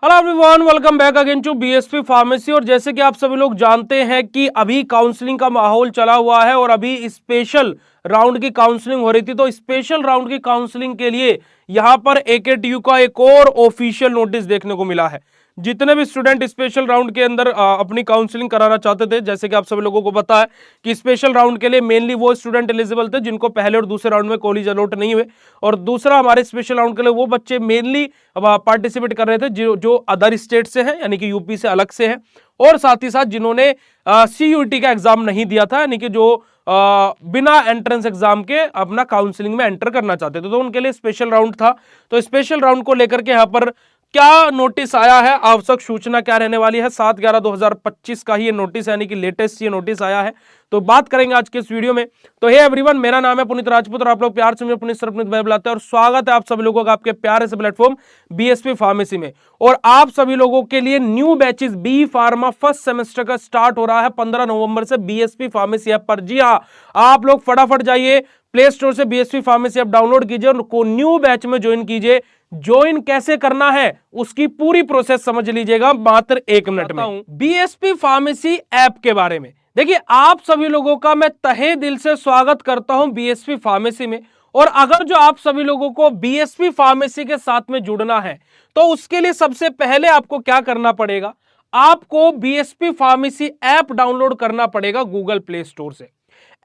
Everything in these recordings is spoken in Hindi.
Hello everyone, welcome back again to BSP pharmacy. और जैसे कि आप सभी लोग जानते हैं कि अभी काउंसलिंग का माहौल चला हुआ है और अभी स्पेशल राउंड की काउंसलिंग हो रही थी। तो स्पेशल राउंड की काउंसलिंग के लिए यहां पर एकेटीयू का एक और ऑफिशियल नोटिस देखने को मिला है। जितने भी स्टूडेंट स्पेशल राउंड के अंदर अपनी काउंसलिंग कराना चाहते थे, जैसे कि आप सभी लोगों को पता है कि स्पेशल राउंड के लिए मेनली वो स्टूडेंट एलिजिबल थे जिनको पहले और दूसरे राउंड में कॉलेज अलॉट नहीं हुए, और दूसरा हमारे स्पेशल राउंड के लिए वो बच्चे मेनली पार्टिसिपेट कर रहे थे जो अदर स्टेट से हैं, यानी कि यूपी से अलग से हैं, और साथ ही साथ जिन्होंने सीयूईटी का एग्जाम नहीं दिया था, यानी कि जो बिना एंट्रेंस एग्जाम के अपना काउंसलिंग में एंटर करना चाहते थे, तो उनके लिए स्पेशल राउंड था। तो स्पेशल राउंड को लेकर के यहाँ पर क्या नोटिस आया है, आवश्यक सूचना क्या रहने वाली है, 7/11/2025 का ही ये नोटिस, यानी कि लेटेस्ट ये नोटिस आया है, तो बात करेंगे आज के इस वीडियो में। तो हे एवरीवन, मेरा नाम है पुनीत राजपूत और आप लोग प्यार से मुझे पुनीत सर पुनीत भाई बुलाते हैं, और स्वागत है आप सभी लोगों का आपके प्यारे से प्लेटफॉर्म बीएसपी फार्मेसी में। और आप सभी लोगों के लिए new batches B pharma first semester का स्टार्ट हो रहा है 15 नवंबर से बीएसपी फार्मेसी ऐप पर। जी हाँ, आप लोग फटाफट जाइए प्ले स्टोर से बीएसपी फार्मेसी ऐप डाउनलोड कीजिए और को न्यू बैच में ज्वाइन कीजिए। ज्वाइन कैसे करना है उसकी पूरी प्रोसेस समझ लीजिएगा मात्र 1 मिनट में। बीएसपी फार्मेसी ऐप के बारे में देखिए, आप सभी लोगों का मैं तहे दिल से स्वागत करता हूं बीएसपी फार्मेसी में। और अगर जो आप सभी लोगों को बीएसपी फार्मेसी के साथ में जुड़ना है तो उसके लिए सबसे पहले आपको क्या करना पड़ेगा, आपको बीएसपी फार्मेसी ऐप डाउनलोड करना पड़ेगा गूगल प्ले स्टोर से।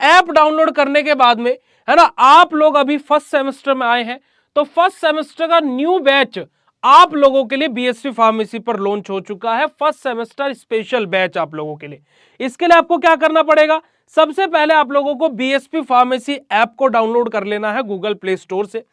ऐप डाउनलोड करने के बाद में, है ना, आप लोग अभी फर्स्ट सेमेस्टर में आए हैं तो फर्स्ट सेमेस्टर का न्यू बैच आप लोगों के लिए बीएसपी फार्मेसी पर लॉन्च हो चुका है। फर्स्ट सेमेस्टर स्पेशल बैच आप लोगों के लिए। इसके लिए आपको क्या करना पड़ेगा, सबसे पहले आप लोगों को बीएसपी फार्मेसी ऐप को डाउनलोड कर लेना है गूगल प्ले स्टोर से।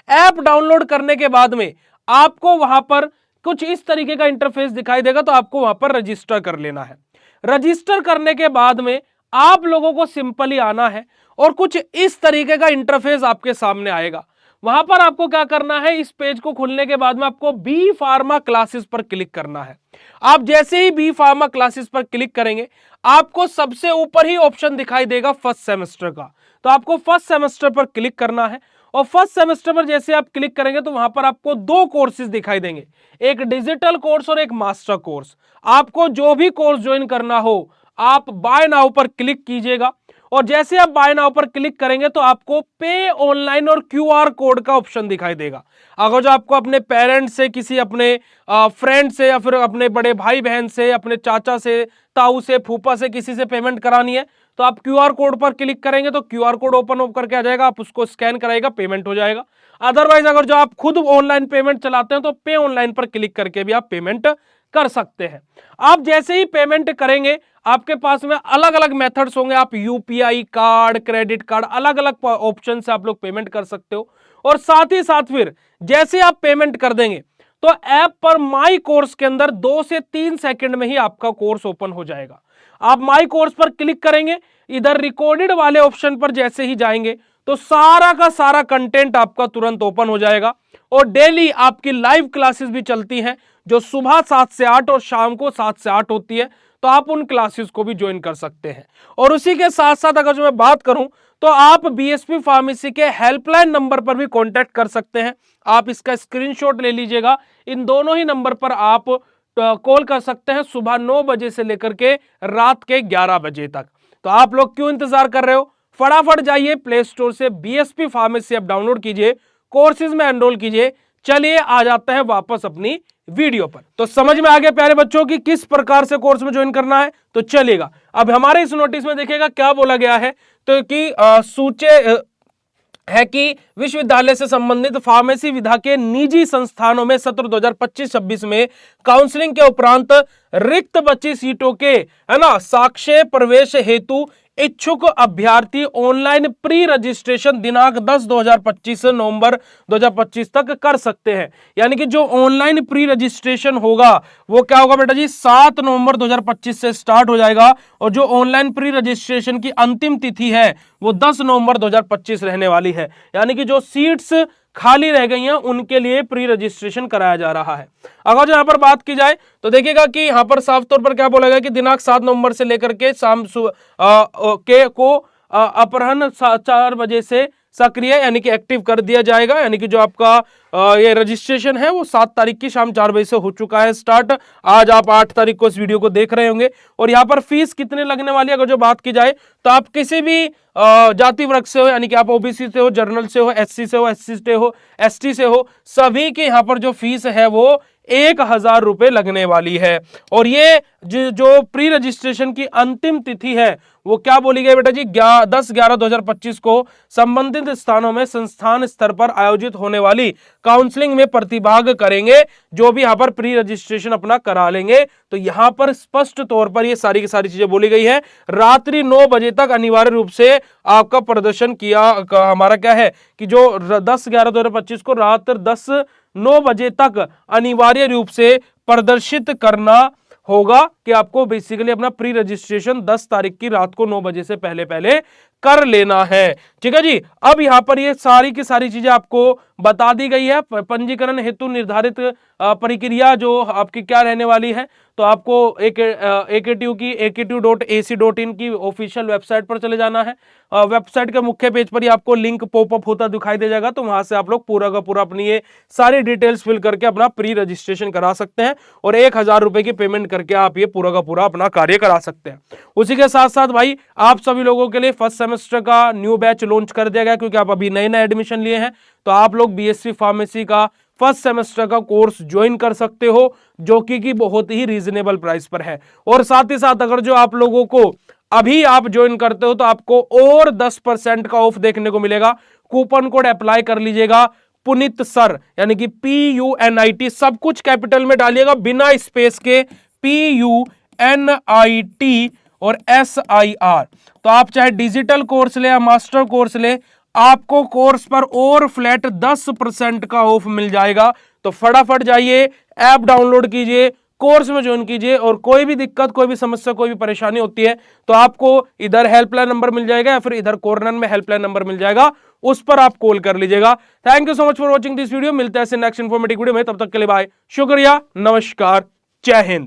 ऐप डाउनलोड करने के बाद में आपको वहां पर कुछ इस तरीके का इंटरफेस दिखाई देगा, तो आपको वहां पर रजिस्टर कर लेना है। रजिस्टर करने के बाद में आप लोगों को सिंपली आना है और कुछ इस तरीके का इंटरफेस आपके सामने आएगा। वहां पर आपको क्या करना है, इस पेज को खुलने के बाद में आपको बी फार्मा क्लासेस पर क्लिक करना है। आप जैसे ही बी फार्मा क्लासेस पर क्लिक करेंगे, आपको सबसे ऊपर ही ऑप्शन दिखाई देगा फर्स्ट सेमेस्टर का, तो आपको फर्स्ट सेमेस्टर पर क्लिक करना है। और फर्स्ट सेमेस्टर पर जैसे आप क्लिक करेंगे तो वहां पर आपको 2 कोर्सेज दिखाई देंगे, एक डिजिटल कोर्स और एक मास्टर कोर्स। आपको जो भी कोर्स ज्वाइन करना हो आप बाय नाउ पर क्लिक कीजिएगा, और जैसे आप बाय नाउ पर क्लिक करेंगे तो आपको पे ऑनलाइन और क्यूआर कोड का ऑप्शन दिखाई देगा। अगर जो आपको अपने पेरेंट्स से, किसी अपने फ्रेंड से, या फिर अपने बड़े भाई बहन से, अपने चाचा से, ताऊ से, फूफा से, किसी से पेमेंट करानी है तो आप क्यूआर कोड पर क्लिक करेंगे तो क्यूआर कोड ओपन होकर करके आ जाएगा, आप उसको स्कैन कराएगा, पेमेंट हो जाएगा। अदरवाइज अगर जो आप खुद ऑनलाइन पेमेंट चलाते हैं तो पे ऑनलाइन पर क्लिक करके भी आप पेमेंट कर सकते हैं। आप जैसे ही पेमेंट करेंगे आपके पास में अलग अलग मेथड्स होंगे, आप यूपीआई कार्ड, क्रेडिट कार्ड, अलग अलग ऑप्शन से आप लोग पेमेंट कर सकते हो। और साथ ही साथ फिर जैसे आप पेमेंट कर देंगे तो ऐप पर माई कोर्स के अंदर 2 से 3 सेकंड में ही आपका कोर्स ओपन हो जाएगा। आप माई कोर्स पर क्लिक करेंगे, इधर रिकॉर्डेड वाले ऑप्शन पर जैसे ही जाएंगे तो सारा का सारा कंटेंट आपका तुरंत ओपन हो जाएगा। और डेली आपकी लाइव क्लासेस भी चलती हैं जो सुबह 7 से 8 और शाम को 7 से 8 होती है, तो आप उन क्लासेस को भी ज्वाइन कर सकते हैं। और उसी के साथ साथ अगर जो मैं बात करूं तो आप बीएसपी फार्मेसी के हेल्पलाइन नंबर पर भी कांटेक्ट कर सकते हैं। आप इसका स्क्रीनशॉट ले लीजिएगा, इन दोनों ही नंबर पर आप कॉल कर सकते हैं सुबह 9 बजे से लेकर के रात के 11 बजे तक। तो आप लोग क्यों इंतजार कर रहे हो, फटाफट जाइए प्ले स्टोर से बीएसपी फार्मेसी ऐप डाउनलोड कीजिए, कोर्सेज में एनरोल कीजिए। चलिए आ जाते हैं वापस अपनी वीडियो पर। तो समझ में आ गया प्यारे बच्चों की किस प्रकार से कोर्स में ज्वाइन करना है। तो चलिएगा, अब हमारे इस नोटिस में देखिएगा क्या बोला गया है, तो कि सूचे है कि विश्वविद्यालय से संबंधित फार्मेसी विधा के निजी संस्थानों में सत्र 2025-26 में काउंसलिंग के उपरांत रिक्त बची सीटों के, है ना, साक्ष्य प्रवेश हेतु इच्छुक अभ्यर्थी ऑनलाइन प्री रजिस्ट्रेशन दिनांक 10/2025 से नवंबर 2025 तक कर सकते हैं। यानी कि जो ऑनलाइन प्री रजिस्ट्रेशन होगा वो क्या होगा बेटा जी, 7 नवंबर 2025 से स्टार्ट हो जाएगा, और जो ऑनलाइन प्री रजिस्ट्रेशन की अंतिम तिथि है वो 10 नवंबर 2025 रहने वाली है। यानी कि जो सीट्स खाली रह गई हैं उनके लिए प्री रजिस्ट्रेशन कराया जा रहा है। अगर यहां पर बात की जाए तो देखिएगा कि यहां पर साफ तौर पर क्या बोला गया कि दिनांक 7 नवंबर से लेकर के शाम के को अपराह्न 4 बजे से सक्रिय यानी कि एक्टिव कर दिया जाएगा। यानी कि जो आपका ये रजिस्ट्रेशन है वो 7 तारीख की शाम 4 बजे से हो चुका है स्टार्ट। आज आप 8 तारीख को इस वीडियो को देख रहे होंगे। और यहाँ पर फीस कितने लगने वाली है अगर जो बात की जाए तो आप किसी भी जाति वर्ग से हो, यानी कि आप ओबीसी से हो, जनरल से हो, एससी से हो, एससी से हो, एसटी से हो, सभी के यहाँ पर जो फीस है वो 1000 रुपए लगने वाली है। और ये जो प्री रजिस्ट्रेशन की अंतिम तिथि है वो क्या बोली गई बेटा जी, 10/11/2025 को संबंधित स्थानों में संस्थान स्तर पर आयोजित होने वाली काउंसलिंग में प्रतिभाग करेंगे जो भी यहाँ पर प्री रजिस्ट्रेशन अपना करा लेंगे। तो यहाँ पर स्पष्ट तौर पर ये सारी की सारी चीजें बोली गई है। रात्रि 9 बजे तक अनिवार्य रूप से आपका प्रदर्शन किया, हमारा क्या है कि जो 10/11/2025 को रात 9 बजे तक अनिवार्य रूप से प्रदर्शित करना होगा कि आपको बेसिकली अपना प्री रजिस्ट्रेशन 10 तारीख की रात को 9 बजे से पहले पहले कर लेना है। ठीक है जी। अब यहां पर ये सारी की सारी चीजें आपको बता दी गई है। पंजीकरण हेतु निर्धारित प्रक्रिया जो आपकी क्या रहने वाली है, तो आपको AKTU.ac.in की ऑफिशियल वेबसाइट पर चले जाना है। वेबसाइट के मुख्य पेज पर ही आपको लिंक पॉपअप होता दिखाई दे जाएगा, तो वहां से आप लोग पूरा का पूरा अपनी ये सारी डिटेल्स फिल करके अपना प्री रजिस्ट्रेशन करा सकते हैं और 1000 रुपए की पेमेंट करके आप ये पूरा का पूरा अपना कार्य करा सकते हैं। उसी के साथ साथ भाई आप सभी लोगों के लिए फर्स्ट सेमेस्टर का न्यू बैच लॉन्च कर दिया गया, क्योंकि आप अभी नए नए एडमिशन लिए हैं, तो आप लोग बीएससी फार्मेसी का फर्स्ट सेमेस्टर का कोर्स ज्वाइन कर सकते हो जो कि बहुत ही रीजनेबल प्राइस पर है। और साथ ही साथ अगर जो आप लोगों को अभी आप ज्वाइन करते हो तो आपको और 10% का ऑफ देखने को मिलेगा। कूपन कोड अप्लाई कर लीजिएगा पुनित सर, यानी कि PUNIT, सब कुछ कैपिटल में डालिएगा बिना स्पेस के, PUNIT और SIR। तो आप चाहे डिजिटल कोर्स ले या मास्टर कोर्स ले, आपको कोर्स पर और फ्लैट 10% का ऑफ मिल जाएगा। तो फटाफट जाइए, ऐप डाउनलोड कीजिए, कोर्स में ज्वाइन कीजिए। और कोई भी दिक्कत, कोई भी समस्या, कोई भी परेशानी होती है तो आपको इधर हेल्पलाइन नंबर मिल जाएगा या फिर इधर कॉर्नर में हेल्पलाइन नंबर मिल जाएगा, उस पर आप कॉल कर लीजिएगा। Thank you so much for watching this video. मिलते हैं नेक्स्ट इन्फॉर्मेटिव वीडियो में, तब तक के लिए बाय, शुक्रिया, नमस्कार, जय हिंद।